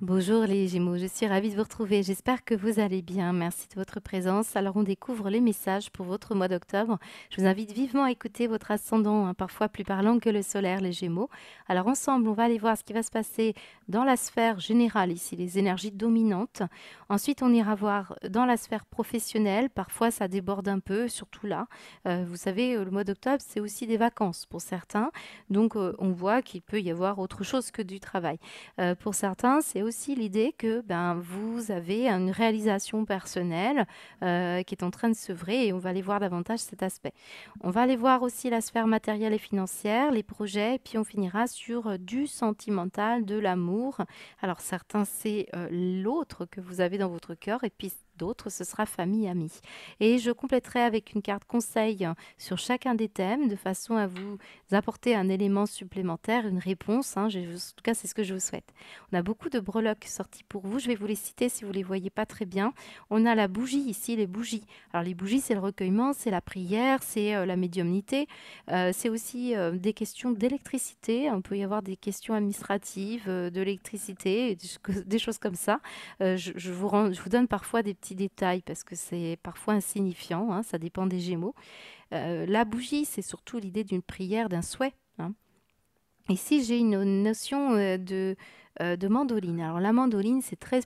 Bonjour les Gémeaux, je suis ravie de vous retrouver. J'espère que vous allez bien. Merci de votre présence. Alors on découvre les messages pour votre mois d'octobre. Je vous invite vivement à écouter votre ascendant, parfois plus parlant que le solaire, les Gémeaux. Alors ensemble, on va aller voir ce qui va se passer dans la sphère générale, ici les énergies dominantes. Ensuite, on ira voir dans la sphère professionnelle. Parfois, ça déborde un peu, surtout là. Vous savez, le mois d'octobre, c'est aussi des vacances pour certains. Donc on voit qu'il peut y avoir autre chose que du travail. Pour certains, c'est aussi l'idée que vous avez une réalisation personnelle qui est en train de s'œuvrer et on va aller voir davantage cet aspect. On va aller voir aussi la sphère matérielle et financière, les projets, et puis on finira sur du sentimental, de l'amour. Alors certains, c'est l'autre que vous avez dans votre cœur et puis d'autres, ce sera famille, amis. Et je compléterai avec une carte conseil sur chacun des thèmes de façon à vous apporter un élément supplémentaire, une réponse. En tout cas, c'est ce que je vous souhaite. On a beaucoup de breloques sortis pour vous. Je vais vous les citer si vous ne les voyez pas très bien. On a la bougie ici, les bougies. Alors les bougies, c'est le recueillement, c'est la prière, c'est la médiumnité. C'est aussi des questions d'électricité. On peut y avoir des questions administratives, de l'électricité, des choses comme ça. Je vous donne parfois des petits détails parce que c'est parfois insignifiant. Ça dépend des Gémeaux. La bougie, c'est surtout l'idée d'une prière, d'un souhait. Ici, j'ai une notion de mandoline. Alors, la mandoline, c'est très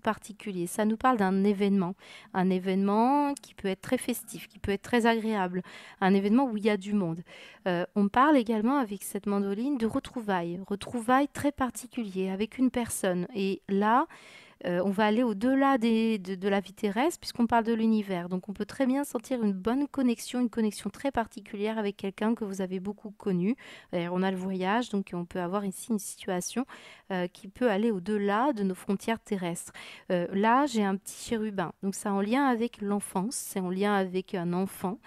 particulier. Ça nous parle d'un événement. Un événement qui peut être très festif, qui peut être très agréable. Un événement où il y a du monde. On parle également avec cette mandoline de retrouvailles. Retrouvailles très particuliers avec une personne. Et là, on va aller au-delà de la vie terrestre puisqu'on parle de l'univers. Donc on peut très bien sentir une bonne connexion, une connexion très particulière avec quelqu'un que vous avez beaucoup connu. On a le voyage, donc on peut avoir ici une situation qui peut aller au-delà de nos frontières terrestres. Là, j'ai un petit chérubin. Donc c'est en lien avec l'enfance, c'est en lien avec un enfant,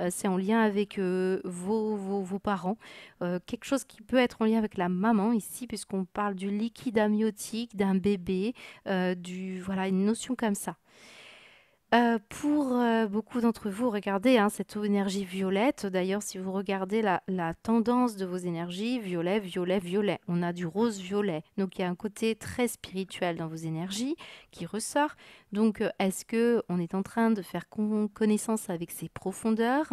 c'est en lien avec vos parents. Quelque chose qui peut être en lien avec la maman ici puisqu'on parle du liquide amniotique d'un bébé voilà, une notion comme ça. Pour beaucoup d'entre vous, regardez cette énergie violette. D'ailleurs, si vous regardez la tendance de vos énergies, violet, violet, violet, on a du rose-violet. Donc, il y a un côté très spirituel dans vos énergies qui ressort. Donc, est-ce que on est en train de faire connaissance avec ces profondeurs?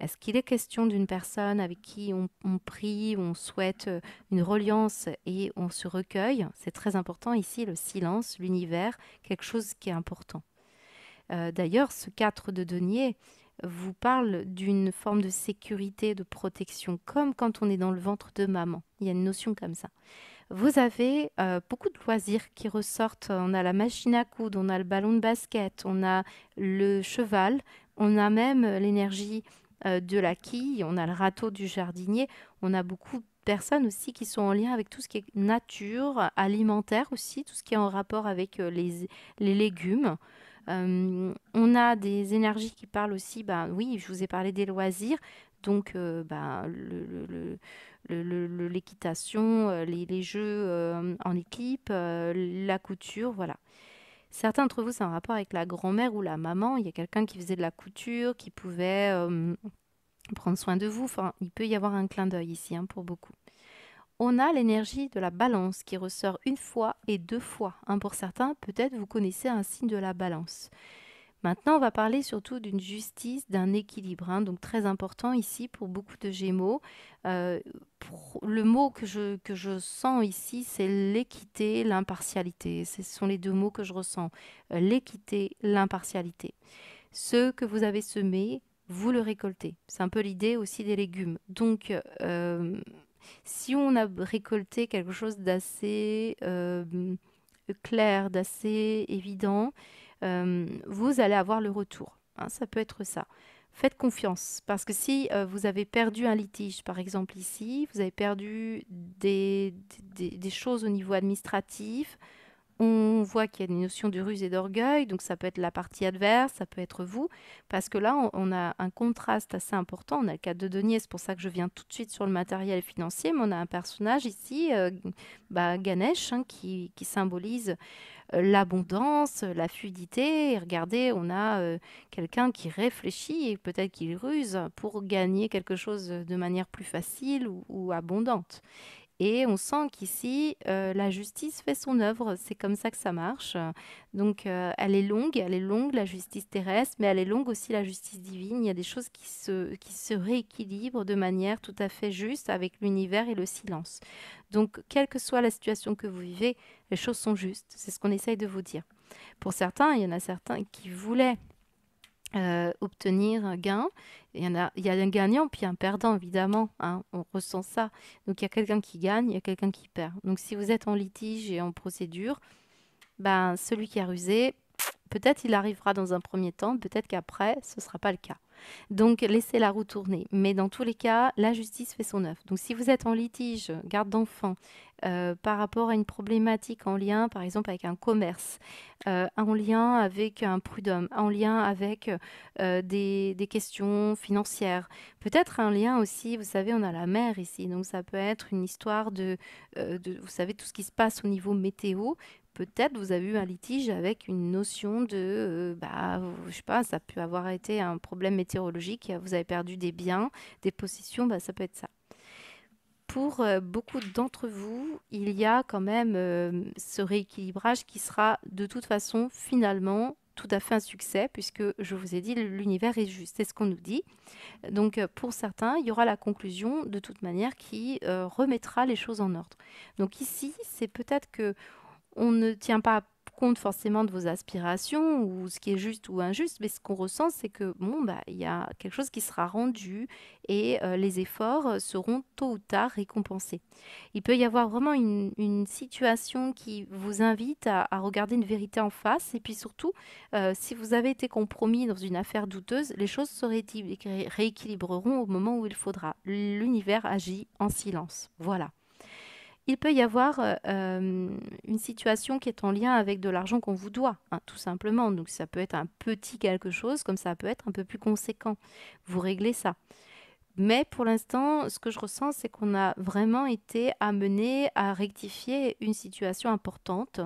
Est-ce qu'il est question d'une personne avec qui on prie, on souhaite une reliance et on se recueille? C'est très important ici, le silence, l'univers, quelque chose qui est important. D'ailleurs, ce 4 de denier vous parle d'une forme de sécurité, de protection, comme quand on est dans le ventre de maman. Il y a une notion comme ça. Vous avez beaucoup de loisirs qui ressortent. On a la machine à coudre, on a le ballon de basket, on a le cheval, on a même l'énergie de la quille, on a le râteau du jardinier. On a beaucoup de personnes aussi qui sont en lien avec tout ce qui est nature, alimentaire aussi, tout ce qui est en rapport avec les légumes. On a des énergies qui parlent aussi, oui, je vous ai parlé des loisirs, donc l'équitation, les jeux en équipe, la couture, voilà. Certains d'entre vous, c'est un rapport avec la grand-mère ou la maman. Il y a quelqu'un qui faisait de la couture, qui pouvait prendre soin de vous. Enfin, il peut y avoir un clin d'œil ici pour beaucoup. On a l'énergie de la balance qui ressort une fois et deux fois. Pour certains, peut-être vous connaissez un signe de la balance. Maintenant, on va parler surtout d'une justice, d'un équilibre, donc très important ici pour beaucoup de Gémeaux. Le mot que je sens ici, c'est l'équité, l'impartialité. Ce sont les deux mots que je ressens. L'équité, l'impartialité. Ce que vous avez semé, vous le récoltez. C'est un peu l'idée aussi des légumes. Donc, si on a récolté quelque chose d'assez clair, d'assez évident, vous allez avoir le retour. Ça peut être ça. Faites confiance, parce que si vous avez perdu un litige, par exemple ici, vous avez perdu des choses au niveau administratif, on voit qu'il y a une notion de ruse et d'orgueil, donc ça peut être la partie adverse, ça peut être vous, parce que là, on a un contraste assez important. On a le cas de denier, c'est pour ça que je viens tout de suite sur le matériel financier, mais on a un personnage ici, Ganesh, qui symbolise l'abondance, la fluidité. Et regardez, on a quelqu'un qui réfléchit et peut-être qu'il ruse pour gagner quelque chose de manière plus facile ou abondante. Et on sent qu'ici, la justice fait son œuvre. C'est comme ça que ça marche. Donc, elle est longue, la justice terrestre, mais elle est longue aussi, la justice divine. Il y a des choses qui se rééquilibrent de manière tout à fait juste avec l'univers et le silence. Donc, quelle que soit la situation que vous vivez, les choses sont justes. C'est ce qu'on essaye de vous dire. Pour certains, il y en a certains qui voulaient obtenir un gain. Il y a un gagnant puis un perdant, évidemment, hein, on ressent ça. Donc il y a quelqu'un qui gagne, il y a quelqu'un qui perd. Donc si vous êtes en litige et en procédure, ben, celui qui a rusé, peut-être il arrivera dans un premier temps, peut-être qu'après, ce ne sera pas le cas. Donc laissez la roue tourner. Mais dans tous les cas, la justice fait son œuvre. Donc si vous êtes en litige, garde d'enfant, par rapport à une problématique en lien, par exemple, avec un commerce, en lien avec un prud'homme, en lien avec des questions financières, peut-être un lien aussi, vous savez, on a la mer ici, donc ça peut être une histoire vous savez, tout ce qui se passe au niveau météo. Peut-être vous avez eu un litige avec une notion je sais pas, ça peut avoir été un problème météorologique, vous avez perdu des biens, des possessions, bah, ça peut être ça. Pour beaucoup d'entre vous, il y a quand même ce rééquilibrage qui sera de toute façon finalement tout à fait un succès puisque je vous ai dit l'univers est juste, c'est ce qu'on nous dit. Donc pour certains, il y aura la conclusion de toute manière qui remettra les choses en ordre. Donc ici, c'est peut-être que on ne tient pas compte forcément de vos aspirations ou ce qui est juste ou injuste, mais ce qu'on ressent, c'est que bon, bah, il y a quelque chose qui sera rendu et les efforts seront tôt ou tard récompensés. Il peut y avoir vraiment une situation qui vous invite à regarder une vérité en face et puis surtout, si vous avez été compromis dans une affaire douteuse, les choses se rééquilibreront au moment où il faudra. L'univers agit en silence. Voilà. Il peut y avoir une situation qui est en lien avec de l'argent qu'on vous doit, hein, tout simplement. Donc ça peut être un petit quelque chose, comme ça peut être un peu plus conséquent. Vous réglez ça. Mais pour l'instant, ce que je ressens, c'est qu'on a vraiment été amené à rectifier une situation importante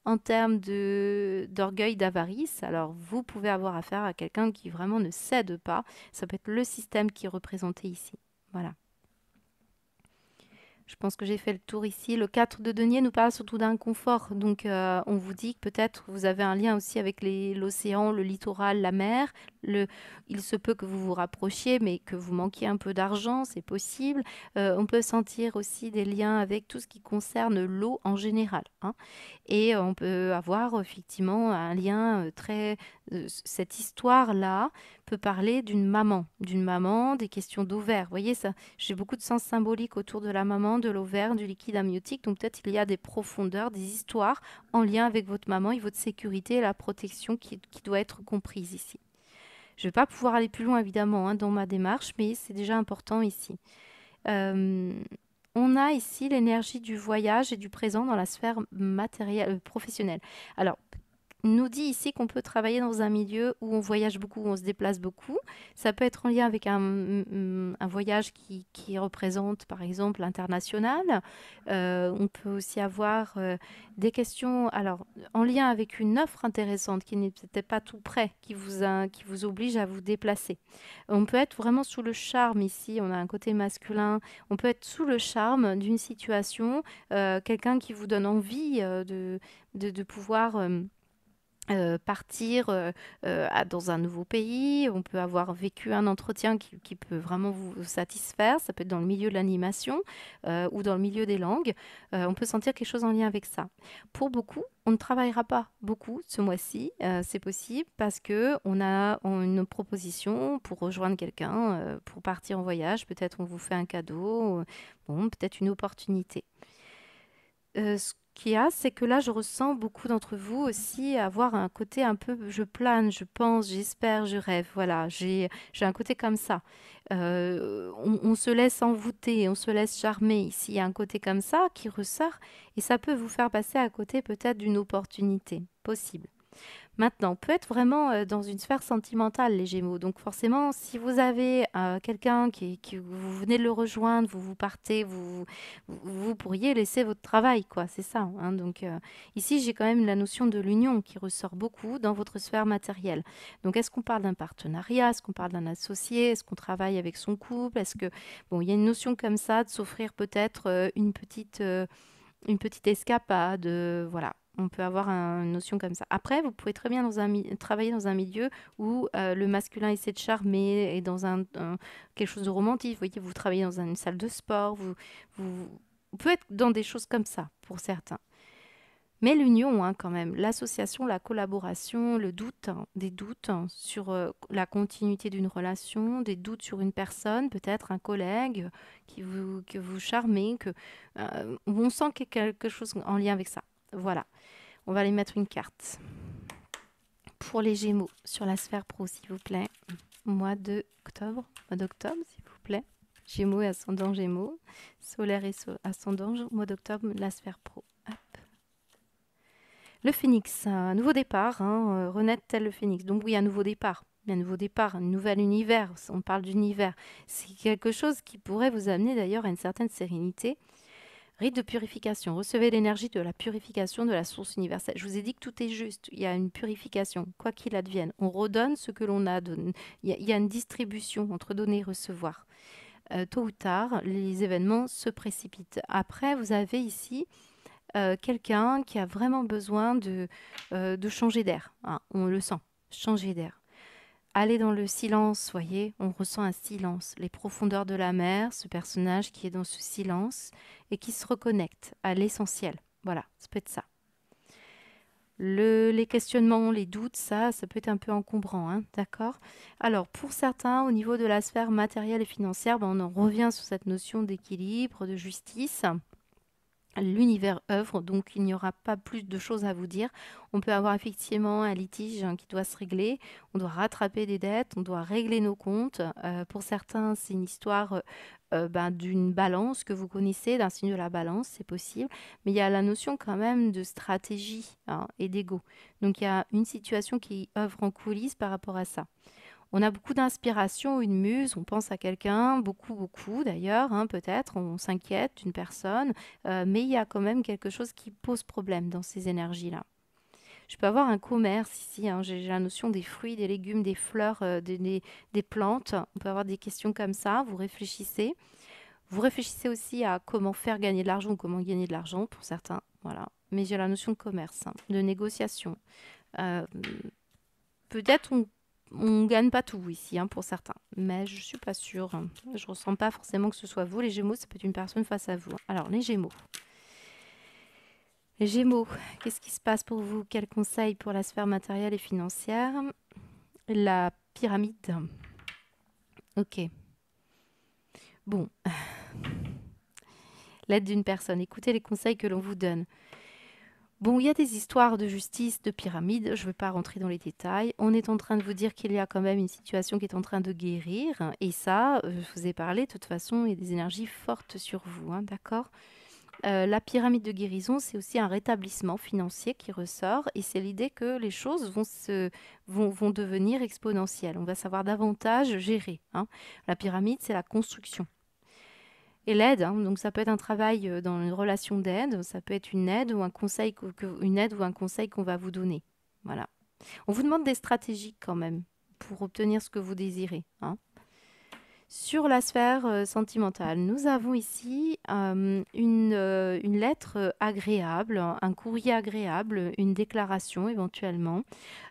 en termes d'orgueil, d'avarice. Alors, vous pouvez avoir affaire à quelqu'un qui vraiment ne cède pas. Ça peut être le système qui est représenté ici. Voilà. Je pense que j'ai fait le tour ici. Le 4 de denier nous parle surtout d'un confort. Donc, on vous dit que peut-être vous avez un lien aussi avec l'océan, le littoral, la mer. Il se peut que vous vous rapprochiez, mais que vous manquiez un peu d'argent, c'est possible. On peut sentir aussi des liens avec tout ce qui concerne l'eau en général, hein. Et on peut avoir effectivement un lien cette histoire-là peut parler d'une maman, des questions d'ovaire. Vous voyez, ça, j'ai beaucoup de sens symbolique autour de la maman, de l'ovaire, du liquide amniotique. Donc peut-être il y a des profondeurs, des histoires en lien avec votre maman et votre sécurité et la protection qui doit être comprise ici. Je ne vais pas pouvoir aller plus loin évidemment, hein, dans ma démarche, mais c'est déjà important ici. Euh, on a ici l'énergie du voyage et du présent dans la sphère matérielle, professionnelle. Alors, nous dit ici qu'on peut travailler dans un milieu où on voyage beaucoup, où on se déplace beaucoup. Ça peut être en lien avec un voyage qui représente, par exemple, l'international. On peut aussi avoir des questions, alors, en lien avec une offre intéressante qui n'est peut-être pas tout près, qui vous oblige à vous déplacer. On peut être vraiment sous le charme ici, on a un côté masculin. On peut être sous le charme d'une situation, quelqu'un qui vous donne envie de pouvoir partir dans un nouveau pays. On peut avoir vécu un entretien qui peut vraiment vous satisfaire. Ça peut être dans le milieu de l'animation ou dans le milieu des langues. On peut sentir quelque chose en lien avec ça. Pour beaucoup, on ne travaillera pas beaucoup ce mois-ci. C'est possible parce que on a une proposition pour rejoindre quelqu'un, pour partir en voyage. Peut-être on vous fait un cadeau. Bon, peut-être une opportunité. Ce qu'il y a, c'est que là, je ressens beaucoup d'entre vous aussi avoir un côté un peu, je plane, je pense, j'espère, je rêve. Voilà, j'ai un côté comme ça. On se laisse envoûter, on se laisse charmer. Ici, il y a un côté comme ça qui ressort et ça peut vous faire passer à côté peut-être d'une opportunité possible. Maintenant, on peut être vraiment dans une sphère sentimentale, les Gémeaux. Donc forcément, si vous avez quelqu'un qui vous venez de le rejoindre, vous partez, vous pourriez laisser votre travail, quoi. C'est ça, hein. Donc ici, j'ai quand même la notion de l'union qui ressort beaucoup dans votre sphère matérielle. Donc est-ce qu'on parle d'un partenariat? Est-ce qu'on parle d'un associé? Est-ce qu'on travaille avec son couple? Est-ce que bon, il y a une notion comme ça de s'offrir peut-être une petite escapade, voilà. On peut avoir une notion comme ça. Après, vous pouvez très bien travailler dans un milieu où le masculin essaie de charmer et dans quelque chose de romantique. Vous voyez, vous travaillez dans une salle de sport, vous pouvez être dans des choses comme ça pour certains. Mais l'union, hein, quand même, l'association, la collaboration, le doute, hein, des doutes hein, sur la continuité d'une relation, des doutes sur une personne, peut-être un collègue que vous charmez, où on sent qu'il y a quelque chose en lien avec ça. Voilà, on va aller mettre une carte. Pour les Gémeaux, sur la sphère pro, s'il vous plaît. Mois d'octobre, s'il vous plaît. Gémeaux et ascendant Gémeaux. Solaire et ascendant, mois d'octobre, la sphère pro. Hop. Le phénix, un nouveau départ, hein, renaître tel le phénix. Donc oui, un nouveau départ. Un nouveau départ, un nouvel univers. On parle d'univers. C'est quelque chose qui pourrait vous amener d'ailleurs à une certaine sérénité. Rite de purification. Recevez l'énergie de la purification de la source universelle. Je vous ai dit que tout est juste. Il y a une purification, quoi qu'il advienne. On redonne ce que l'on a donné. Il y a une distribution entre donner et recevoir. Tôt ou tard, les événements se précipitent. Après, vous avez ici quelqu'un qui a vraiment besoin de changer d'air. Hein, on le sent, changer d'air. Aller dans le silence, voyez, on ressent un silence, les profondeurs de la mer, ce personnage qui est dans ce silence et qui se reconnecte à l'essentiel. Voilà, ça peut être ça. Les questionnements, les doutes, ça peut être un peu encombrant, hein, d'accord? Alors, pour certains, au niveau de la sphère matérielle et financière, on en revient sur cette notion d'équilibre, de justice. L'univers œuvre, donc il n'y aura pas plus de choses à vous dire. On peut avoir effectivement un litige qui doit se régler, on doit rattraper des dettes, on doit régler nos comptes. Pour certains, c'est une histoire d'une balance que vous connaissez, d'un signe de la balance, c'est possible. Mais il y a la notion quand même de stratégie hein, et d'ego. Donc il y a une situation qui œuvre en coulisses par rapport à ça. On a beaucoup d'inspiration, une muse, on pense à quelqu'un, beaucoup d'ailleurs, hein, peut-être, on s'inquiète d'une personne, mais il y a quand même quelque chose qui pose problème dans ces énergies-là. Je peux avoir un commerce ici, hein, j'ai la notion des fruits, des légumes, des fleurs, des plantes. On peut avoir des questions comme ça, vous réfléchissez. Vous réfléchissez aussi à comment faire gagner de l'argent ou comment gagner de l'argent pour certains, voilà. Mais j'ai la notion de commerce, hein, de négociation. Euh, Peut-être on gagne pas tout ici hein, pour certains, mais je suis pas sûre. Je ressens pas forcément que ce soit vous. Les Gémeaux, ça peut être une personne face à vous. Alors les Gémeaux. Les Gémeaux, qu'est-ce qui se passe pour vous? Quels conseils pour la sphère matérielle et financière? La pyramide. Ok. Bon. L'aide d'une personne. Écoutez les conseils que l'on vous donne. Bon, il y a des histoires de justice, de pyramide, je ne vais pas rentrer dans les détails. On est en train de vous dire qu'il y a quand même une situation qui est en train de guérir. Et ça, je vous ai parlé, de toute façon, il y a des énergies fortes sur vous, hein, d'accord? La pyramide de guérison, c'est aussi un rétablissement financier qui ressort. Et c'est l'idée que les choses vont devenir exponentielles. On va savoir davantage gérer, hein. La pyramide, c'est la construction. Et l'aide, hein, donc ça peut être un travail dans une relation d'aide, ça peut être une aide ou un conseil une aide ou un conseil qu'on va vous donner. Voilà. On vous demande des stratégies quand même pour obtenir ce que vous désirez, hein. Sur la sphère sentimentale, nous avons ici une lettre agréable, un courrier agréable, une déclaration éventuellement,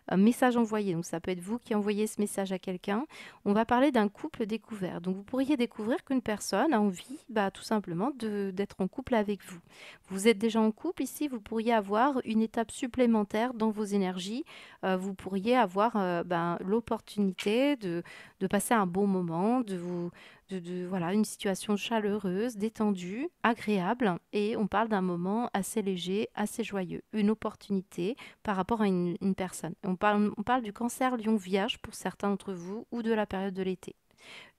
un message envoyé. Donc ça peut être vous qui envoyez ce message à quelqu'un. On va parler d'un couple découvert. Donc vous pourriez découvrir qu'une personne a envie tout simplement d'être en couple avec vous. Vous êtes déjà en couple ici, vous pourriez avoir une étape supplémentaire dans vos énergies. Vous pourriez avoir l'opportunité de passer un bon moment, voilà, une situation chaleureuse, détendue, agréable. Et on parle d'un moment assez léger, assez joyeux. Une opportunité par rapport à une personne. On parle du cancer lion vierge pour certains d'entre vous ou de la période de l'été.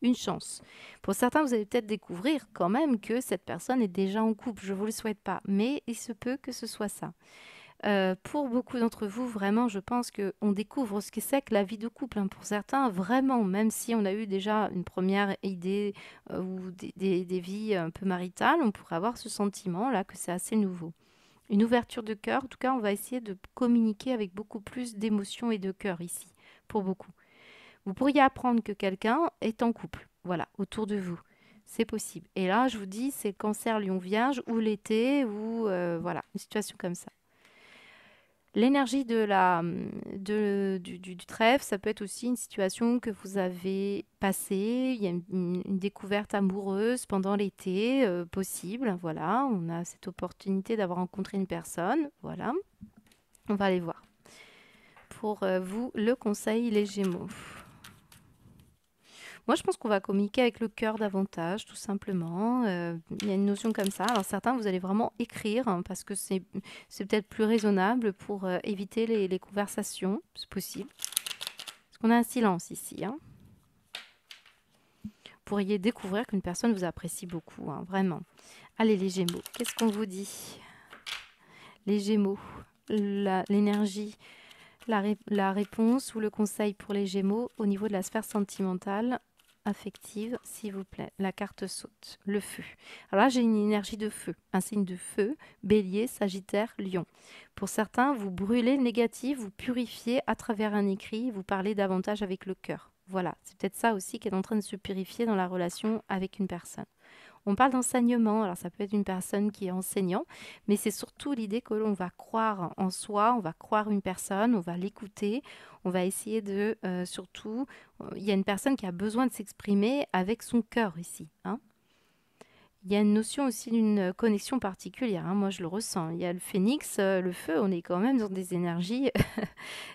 Une chance. Pour certains, vous allez peut-être découvrir quand même que cette personne est déjà en couple. Je ne vous le souhaite pas, mais il se peut que ce soit ça. Pour beaucoup d'entre vous, vraiment, je pense qu'on découvre ce que c'est que la vie de couple, hein. Pour certains, vraiment, même si on a eu déjà une première idée, ou des vies un peu maritales, on pourrait avoir ce sentiment-là que c'est assez nouveau. Une ouverture de cœur, en tout cas, on va essayer de communiquer avec beaucoup plus d'émotion et de cœur ici, pour beaucoup. Vous pourriez apprendre que quelqu'un est en couple, voilà, autour de vous. C'est possible. Et là, je vous dis, c'est le cancer lion vierge ou l'été ou voilà, une situation comme ça. L'énergie du trèfle, ça peut être aussi une situation que vous avez passée. Il y a une découverte amoureuse pendant l'été, possible. Voilà, on a cette opportunité d'avoir rencontré une personne. Voilà, on va aller voir. Pour vous, le conseil, les Gémeaux. Moi, je pense qu'on va communiquer avec le cœur davantage, tout simplement. Il y a une notion comme ça. Alors certains, vous allez vraiment écrire, hein, parce que c'est peut-être plus raisonnable pour éviter les conversations, c'est possible. Parce qu'on a un silence ici, hein. Vous pourriez découvrir qu'une personne vous apprécie beaucoup, hein, vraiment. Allez, les Gémeaux, qu'est-ce qu'on vous dit? Les Gémeaux, l'énergie, la réponse ou le conseil pour les Gémeaux au niveau de la sphère sentimentale, affective, s'il vous plaît. La carte saute. Le feu. Alors là, j'ai une énergie de feu, un signe de feu, bélier, sagittaire, lion. Pour certains, vous brûlez le négatif, vous purifiez à travers un écrit, vous parlez davantage avec le cœur. Voilà, c'est peut-être ça aussi qui est en train de se purifier dans la relation avec une personne. On parle d'enseignement, alors ça peut être une personne qui est enseignant, mais c'est surtout l'idée que l'on va croire en soi, on va croire une personne, on va l'écouter, on va essayer de, surtout, il y a une personne qui a besoin de s'exprimer avec son cœur ici, hein. Il y a une notion aussi d'une connexion particulière, hein, moi je le ressens. Il y a le phénix, le feu, on est quand même dans des énergies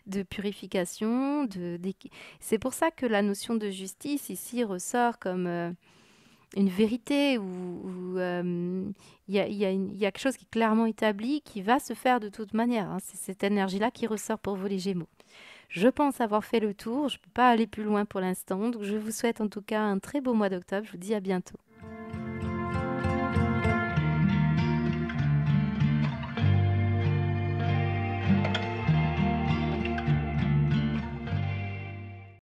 de purification. C'est pour ça que la notion de justice ici ressort comme une vérité où il y a quelque chose qui est clairement établi, qui va se faire de toute manière, hein. C'est cette énergie-là qui ressort pour vous les Gémeaux. Je pense avoir fait le tour, je ne peux pas aller plus loin pour l'instant, donc je vous souhaite en tout cas un très beau mois d'octobre, je vous dis à bientôt.